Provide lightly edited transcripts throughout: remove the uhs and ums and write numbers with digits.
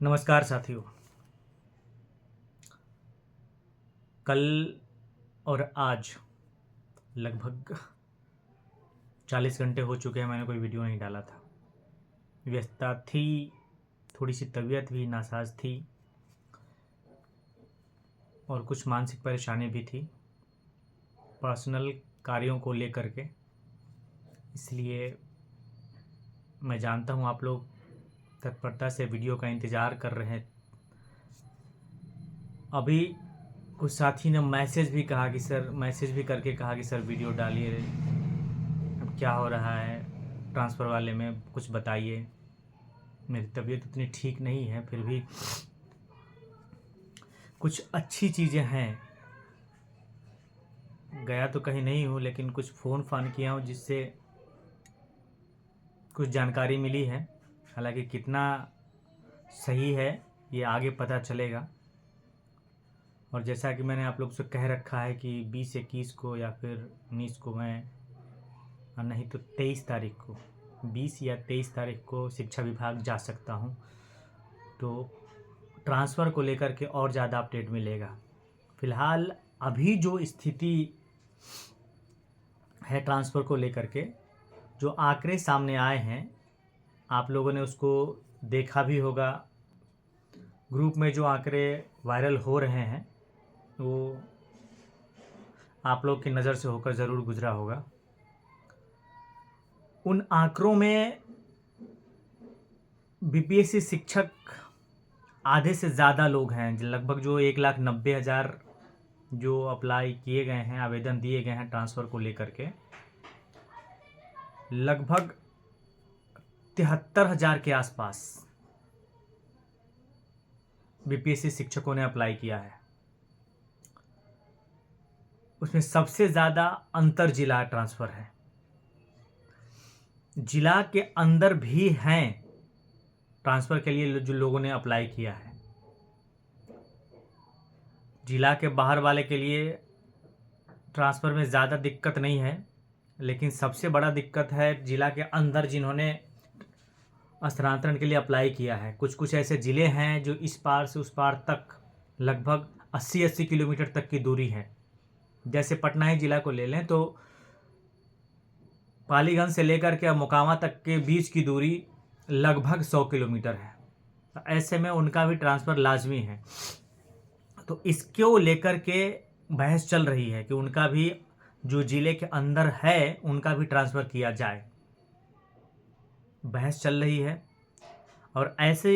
नमस्कार साथियों। कल और आज लगभग 40 घंटे हो चुके हैं, मैंने कोई वीडियो नहीं डाला था। व्यस्तता थी, थोड़ी सी तबीयत भी नासाज थी और कुछ मानसिक परेशानी भी थी पर्सनल कार्यों को लेकर के। इसलिए मैं जानता हूँ आप लोग तत्परता से वीडियो का इंतज़ार कर रहे हैं। अभी कुछ साथी ने मैसेज भी करके कहा कि सर वीडियो डालिए, अब क्या हो रहा है ट्रांसफ़र वाले में, कुछ बताइए। मेरी तबीयत उतनी ठीक नहीं है, फिर भी कुछ अच्छी चीज़ें हैं। गया तो कहीं नहीं हूँ, लेकिन कुछ फ़ोन फ़ान किया हूँ जिससे कुछ जानकारी मिली है। हालांकि कितना सही है ये आगे पता चलेगा। और जैसा कि मैंने आप लोग से कह रखा है कि 20-21 को या फिर 19 को मैं, नहीं तो 23 तारीख को, 20 या 23 तारीख को शिक्षा विभाग जा सकता हूँ। तो ट्रांसफ़र को लेकर के और ज़्यादा अपडेट मिलेगा। फ़िलहाल अभी जो स्थिति है ट्रांसफ़र को लेकर के, जो आंकड़े सामने आए हैं, आप लोगों ने उसको देखा भी होगा। ग्रुप में जो आंकड़े वायरल हो रहे हैं वो आप लोग की नज़र से होकर ज़रूर गुजरा होगा। उन आंकड़ों में बीपीएससी शिक्षक आधे से ज़्यादा लोग हैं, लगभग जो 1,90,000 जो अप्लाई किए गए हैं, आवेदन दिए गए हैं ट्रांसफ़र को लेकर के, लगभग 73,000 के आसपास बीपीएससी शिक्षकों ने अप्लाई किया है। उसमें सबसे ज़्यादा अंतर जिला ट्रांसफ़र है। जिला के अंदर भी हैं ट्रांसफ़र के लिए जो लोगों ने अप्लाई किया है। जिला के बाहर वाले के लिए ट्रांसफ़र में ज़्यादा दिक्कत नहीं है, लेकिन सबसे बड़ा दिक्कत है जिला के अंदर जिन्होंने स्थानांतरण के लिए अप्लाई किया है। कुछ कुछ ऐसे ज़िले हैं जो इस पार से उस पार तक लगभग 80-80 किलोमीटर तक की दूरी है। जैसे पटना ही ज़िला को ले लें तो पालीगंज से लेकर के मोकामा तक के बीच की दूरी लगभग 100 किलोमीटर है। तो ऐसे में उनका भी ट्रांसफ़र लाजमी है। तो इसको लेकर के बहस चल रही है कि उनका भी, जो ज़िले के अंदर है, उनका भी ट्रांसफ़र किया जाए। बहस चल रही है। और ऐसे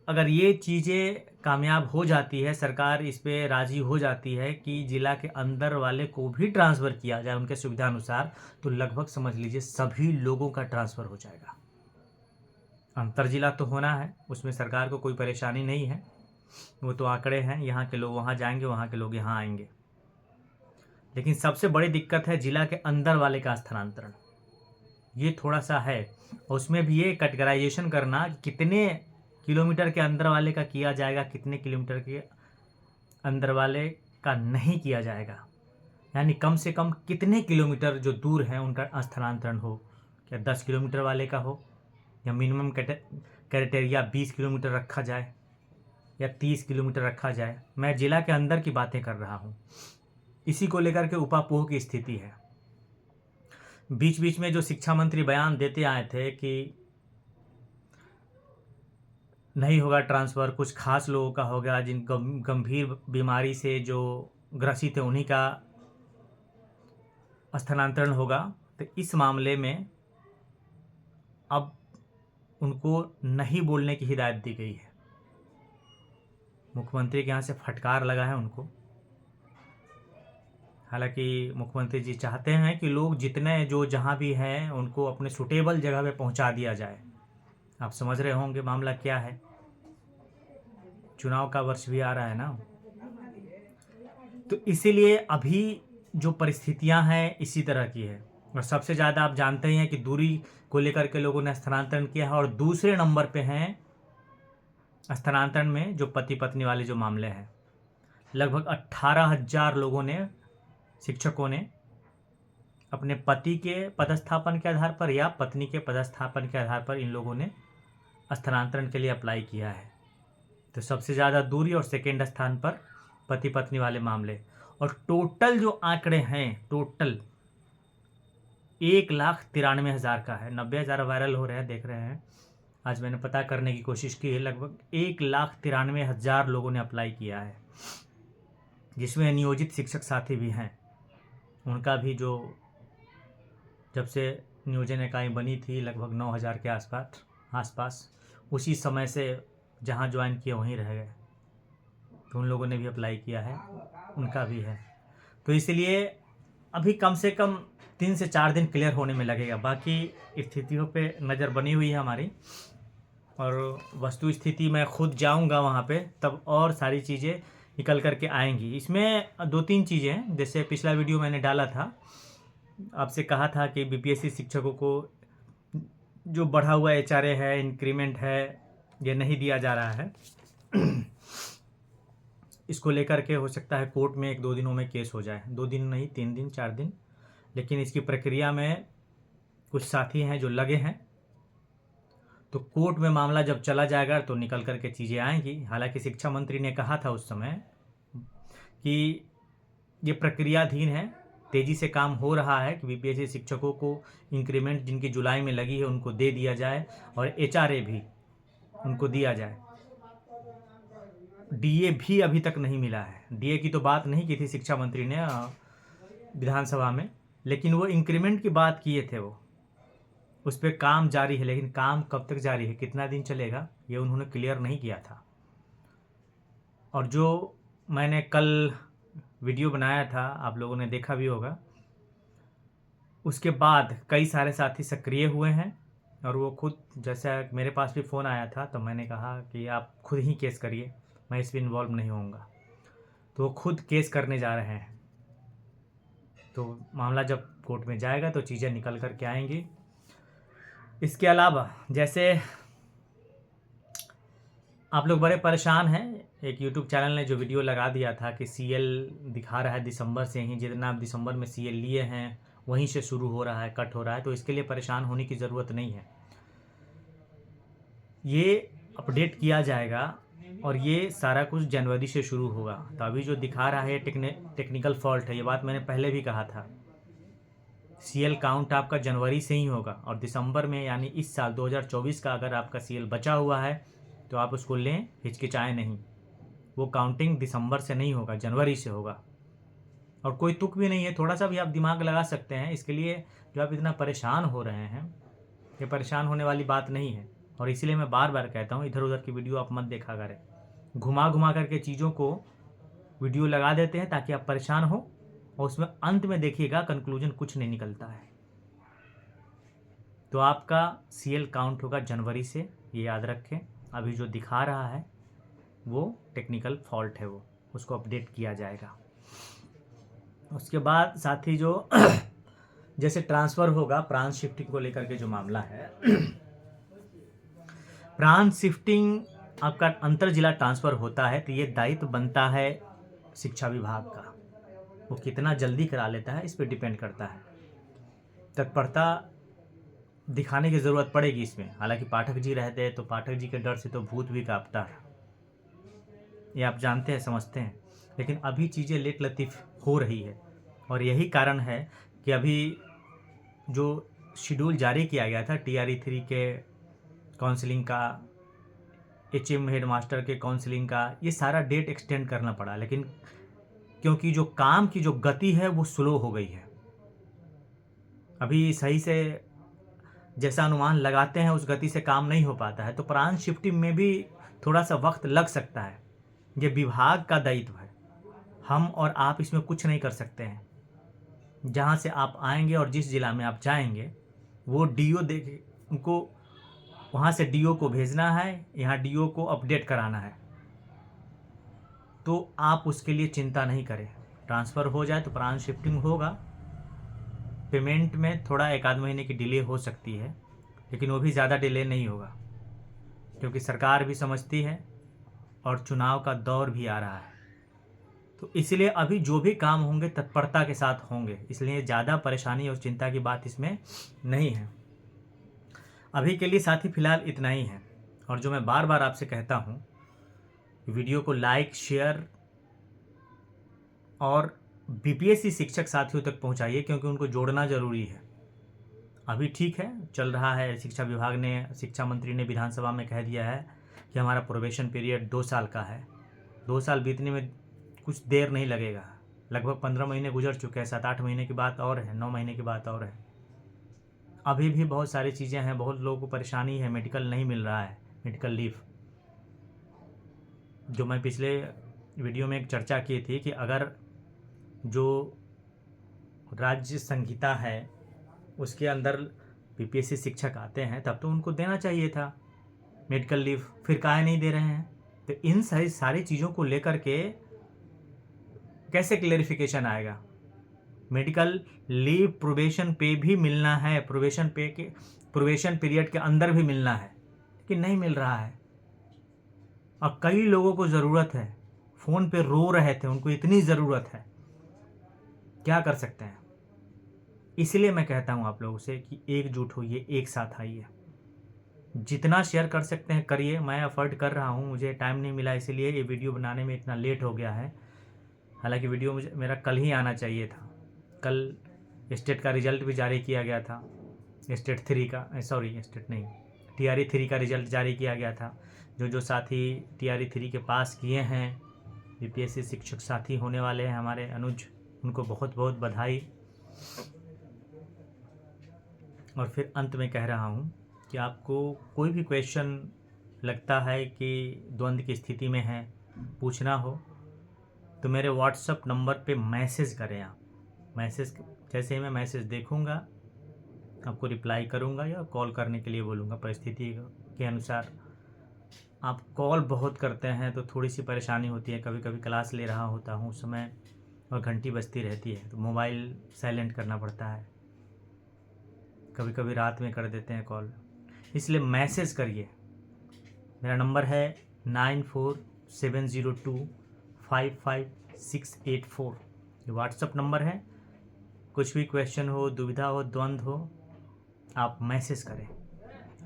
अगर ये चीज़ें कामयाब हो जाती है, सरकार इस पे राज़ी हो जाती है कि ज़िला के अंदर वाले को भी ट्रांसफ़र किया जाए उनके सुविधा अनुसार, तो लगभग समझ लीजिए सभी लोगों का ट्रांसफ़र हो जाएगा। अंतर जिला तो होना है, उसमें सरकार को कोई परेशानी नहीं है। वो तो आंकड़े हैं, यहाँ के लोग वहाँ जाएंगे, वहाँ के लोग यहाँ आएंगे। लेकिन सबसे बड़ी दिक्कत है जिला के अंदर वाले का स्थानांतरण। ये थोड़ा सा है। उसमें भी ये कैटेगराइजेशन करना, कितने किलोमीटर के अंदर वाले का किया जाएगा, कितने किलोमीटर के अंदर वाले का नहीं किया जाएगा। यानी कम से कम कितने किलोमीटर जो दूर है उनका स्थानांतरण हो। क्या 10 किलोमीटर वाले का हो, या मिनिमम क्राइटेरिया 20 किलोमीटर रखा जाए या 30 किलोमीटर रखा जाए। मैं ज़िला के अंदर की बातें कर रहा हूँ। इसी को लेकर के उपापोह की स्थिति है। बीच बीच में जो शिक्षा मंत्री बयान देते आए थे कि नहीं होगा ट्रांसफ़र, कुछ खास लोगों का होगा, जिन गंभीर बीमारी से जो ग्रसित है उन्हीं का स्थानांतरण होगा। तो इस मामले में अब उनको नहीं बोलने की हिदायत दी गई है। मुख्यमंत्री के यहाँ से फटकार लगा है उनको। हालांकि मुख्यमंत्री जी चाहते हैं कि लोग जितने जो जहाँ भी हैं उनको अपने सूटेबल जगह पे पहुँचा दिया जाए। आप समझ रहे होंगे मामला क्या है। चुनाव का वर्ष भी आ रहा है ना, तो इसीलिए अभी जो परिस्थितियां हैं इसी तरह की है। और सबसे ज़्यादा आप जानते ही हैं कि दूरी को लेकर के लोगों ने स्थानांतरण किया है। और दूसरे नंबर पे हैं स्थानांतरण में जो पति पत्नी वाले जो मामले हैं। लगभग 18,000 लोगों ने, शिक्षकों ने अपने पति के पदस्थापन के आधार पर या पत्नी के पदस्थापन के आधार पर इन लोगों ने स्थानांतरण के लिए अप्लाई किया है। तो सबसे ज़्यादा दूरी और सेकेंड स्थान पर पति पत्नी वाले मामले। और टोटल जो आंकड़े हैं, टोटल 1,93,000 का है। 90,000 वायरल हो रहे हैं, देख रहे हैं। आज मैंने पता करने की कोशिश की है, लगभग 1,93,000 लोगों ने अप्लाई किया है, जिसमें नियोजित शिक्षक साथी भी हैं। उनका भी जो जब से नियोजन इकाई बनी थी लगभग 9,000 के आसपास उसी समय से जहाँ ज्वाइन किया वहीं रह गए, तो उन लोगों ने भी अप्लाई किया है, उनका भी है। तो इसलिए अभी कम से कम 3 से 4 दिन क्लियर होने में लगेगा। बाकी स्थितियों पे नज़र बनी हुई है हमारी, और वस्तु स्थिति मैं खुद जाऊंगा वहाँ पे, तब और सारी चीज़ें निकल करके आएंगी। इसमें 2-3 चीज़ें हैं। जैसे पिछला वीडियो मैंने डाला था, आपसे कहा था कि बीपीएससी शिक्षकों को जो बढ़ा हुआ एचआरए है, इंक्रीमेंट है, ये नहीं दिया जा रहा है। इसको लेकर के हो सकता है कोर्ट में 1-2 दिनों में केस हो जाए, 2 दिन नहीं, 3 दिन 4 दिन। लेकिन इसकी प्रक्रिया में कुछ साथी हैं जो लगे हैं, तो कोर्ट में मामला जब चला जाएगा तो निकल करके चीज़ें आएंगी। हालांकि शिक्षा मंत्री ने कहा था उस समय कि ये प्रक्रियाधीन है, तेज़ी से काम हो रहा है कि बीपीएससी शिक्षकों को इंक्रीमेंट जिनकी जुलाई में लगी है उनको दे दिया जाए, और एचआरए भी उनको दिया जाए। डीए भी अभी तक नहीं मिला है। डीए की तो बात नहीं की थी शिक्षा मंत्री ने विधानसभा में, लेकिन वो इंक्रीमेंट की बात किए थे, वो उस पर काम जारी है। लेकिन काम कब तक जारी है, कितना दिन चलेगा, ये उन्होंने क्लियर नहीं किया था। और जो मैंने कल वीडियो बनाया था, आप लोगों ने देखा भी होगा, उसके बाद कई सारे साथी सक्रिय हुए हैं, और वो खुद, जैसा मेरे पास भी फ़ोन आया था तो मैंने कहा कि आप खुद ही केस करिए, मैं इसमें इन्वॉल्व नहीं होऊंगा। तो वो खुद केस करने जा रहे हैं। तो मामला जब कोर्ट में जाएगा तो चीज़ें निकल कर के आएंगी। इसके अलावा जैसे आप लोग बड़े परेशान हैं, एक यूट्यूब चैनल ने जो वीडियो लगा दिया था कि सीएल दिखा रहा है दिसंबर से ही, जितना आप दिसंबर में सीएल लिए हैं वहीं से शुरू हो रहा है, कट हो रहा है। तो इसके लिए परेशान होने की ज़रूरत नहीं है, ये अपडेट किया जाएगा और ये सारा कुछ जनवरी से शुरू होगा। तो अभी जो दिखा रहा है टेक्निकल फॉल्ट है, ये बात मैंने पहले भी कहा था। सीएल काउंट आपका जनवरी से ही होगा, और दिसंबर में यानी इस साल 2024 का अगर आपका सीएल बचा हुआ है तो आप उसको लें, हिचकिचाएं नहीं। वो काउंटिंग दिसंबर से नहीं होगा, जनवरी से होगा। और कोई तुक भी नहीं है, थोड़ा सा भी आप दिमाग लगा सकते हैं। इसके लिए जो आप इतना परेशान हो रहे हैं, ये परेशान होने वाली बात नहीं है। और इसीलिए मैं बार बार कहता हूँ, इधर उधर की वीडियो आप मत देखा करें। घुमा घुमा करके चीज़ों को वीडियो लगा देते हैं ताकि आप परेशान हो, और उसमें अंत में देखिएगा कंक्लूजन कुछ नहीं निकलता है। तो आपका सीएल काउंट होगा जनवरी से, ये याद रखें। अभी जो दिखा रहा है वो टेक्निकल फॉल्ट है, वो उसको अपडेट किया जाएगा। उसके बाद साथ ही जो जैसे ट्रांसफ़र होगा, ब्रांच शिफ्टिंग को लेकर के जो मामला है, ब्रांच शिफ्टिंग आपका अंतर जिला ट्रांसफ़र होता है तो ये दायित्व बनता है शिक्षा विभाग का। वो कितना जल्दी करा लेता है इस पर डिपेंड करता है। तत्परता दिखाने की ज़रूरत पड़ेगी इसमें। हालांकि पाठक जी रहते हैं तो पाठक जी के डर से तो भूत भी कांपता है, ये आप जानते हैं, समझते हैं। लेकिन अभी चीज़ें लेट लतीफ़ हो रही है, और यही कारण है कि अभी जो शेड्यूल जारी किया गया था TRE 3 के काउंसलिंग का, HM हेड मास्टर के काउंसलिंग का, ये सारा डेट एक्सटेंड करना पड़ा। लेकिन क्योंकि जो काम की जो गति है वो स्लो हो गई है, अभी सही से जैसा अनुमान लगाते हैं उस गति से काम नहीं हो पाता है। तो ब्रांच शिफ्टिंग में भी थोड़ा सा वक्त लग सकता है। ये विभाग का दायित्व है, हम और आप इसमें कुछ नहीं कर सकते हैं। जहाँ से आप आएंगे और जिस ज़िला में आप जाएंगे वो DO देखे, उनको वहाँ से DO को भेजना है, यहाँ DO को अपडेट कराना है। तो आप उसके लिए चिंता नहीं करें। ट्रांसफ़र हो जाए तो ब्रांच शिफ्टिंग होगा। पेमेंट में थोड़ा 1-आध महीने की डिले हो सकती है, लेकिन वो भी ज़्यादा डिले नहीं होगा, क्योंकि सरकार भी समझती है और चुनाव का दौर भी आ रहा है। तो इसलिए अभी जो भी काम होंगे तत्परता के साथ होंगे, इसलिए ज़्यादा परेशानी और चिंता की बात इसमें नहीं है। अभी के लिए साथी फ़िलहाल इतना ही है। और जो मैं बार बार आपसे कहता हूँ वीडियो को लाइक, शेयर और बीपीएससी शिक्षक साथियों तक पहुंचाइए, क्योंकि उनको जोड़ना ज़रूरी है। अभी ठीक है, चल रहा है, शिक्षा विभाग ने, शिक्षा मंत्री ने विधानसभा में कह दिया है कि हमारा प्रोबेशन पीरियड 2 साल का है। 2 साल बीतने में कुछ देर नहीं लगेगा, लगभग 15 महीने गुजर चुके हैं, 7-8 महीने की बात और है, 9 महीने की बात और है। अभी भी बहुत सारी चीज़ें हैं, बहुत लोगों को परेशानी है, मेडिकल नहीं मिल रहा है, मेडिकल लीव। जो मैं पिछले वीडियो में एक चर्चा की थी कि अगर जो राज्य संहिता है उसके अंदर बीपीएससी शिक्षक आते हैं तब तो उनको देना चाहिए था मेडिकल लीव, फिर काहे नहीं दे रहे हैं? तो इन सारी चीज़ों को लेकर के कैसे क्लेरिफिकेशन आएगा? मेडिकल लीव प्रोबेशन पे भी मिलना है, प्रोबेशन पीरियड के अंदर भी मिलना है, लेकिन नहीं मिल रहा है। और कई लोगों को ज़रूरत है, फ़ोन पे रो रहे थे, उनको इतनी ज़रूरत है, क्या कर सकते हैं? इसलिए मैं कहता हूँ आप लोगों से कि एकजुट होइए, एक साथ आइए, जितना शेयर कर सकते हैं करिए। मैं एफर्ट कर रहा हूँ, मुझे टाइम नहीं मिला, इसीलिए ये वीडियो बनाने में इतना लेट हो गया है। हालांकि वीडियो मेरा कल ही आना चाहिए था। कल स्टेट का रिज़ल्ट भी जारी किया गया था, स्टेट 3 का, सॉरी स्टेट नहीं, TRE 3 का रिज़ल्ट जारी किया गया था। जो साथी TRE 3 के पास किए हैं, बीपीएससी शिक्षक साथी होने वाले हैं हमारे अनुज, उनको बहुत बहुत बधाई। और फिर अंत में कह रहा हूँ कि आपको कोई भी क्वेश्चन लगता है कि द्वंद्व की स्थिति में है, पूछना हो तो मेरे व्हाट्सअप नंबर पे मैसेज करें आप। मैसेज जैसे ही मैं मैसेज देखूँगा आपको रिप्लाई करूँगा या कॉल करने के लिए बोलूँगा। परिस्थिति के अनुसार आप कॉल बहुत करते हैं तो थोड़ी सी परेशानी होती है, कभी कभी क्लास ले रहा होता हूँ उस समय और घंटी बजती रहती है तो मोबाइल साइलेंट करना पड़ता है, कभी कभी रात में कर देते हैं कॉल, इसलिए मैसेज करिए। मेरा नंबर है 9470255684, ये व्हाट्सअप नंबर है। कुछ भी क्वेश्चन हो, दुविधा हो, द्वंद्व हो, आप मैसेज करें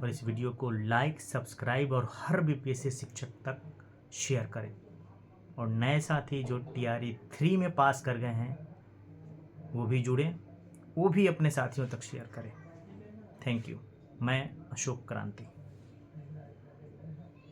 और इस वीडियो को लाइक, सब्सक्राइब और हर बीपीएससी शिक्षक तक शेयर करें। और नए साथी जो TRE 3 में पास कर गए हैं वो भी जुड़ें, वो भी अपने साथियों तक शेयर करें। Thank you. मैं अशोक क्रांति।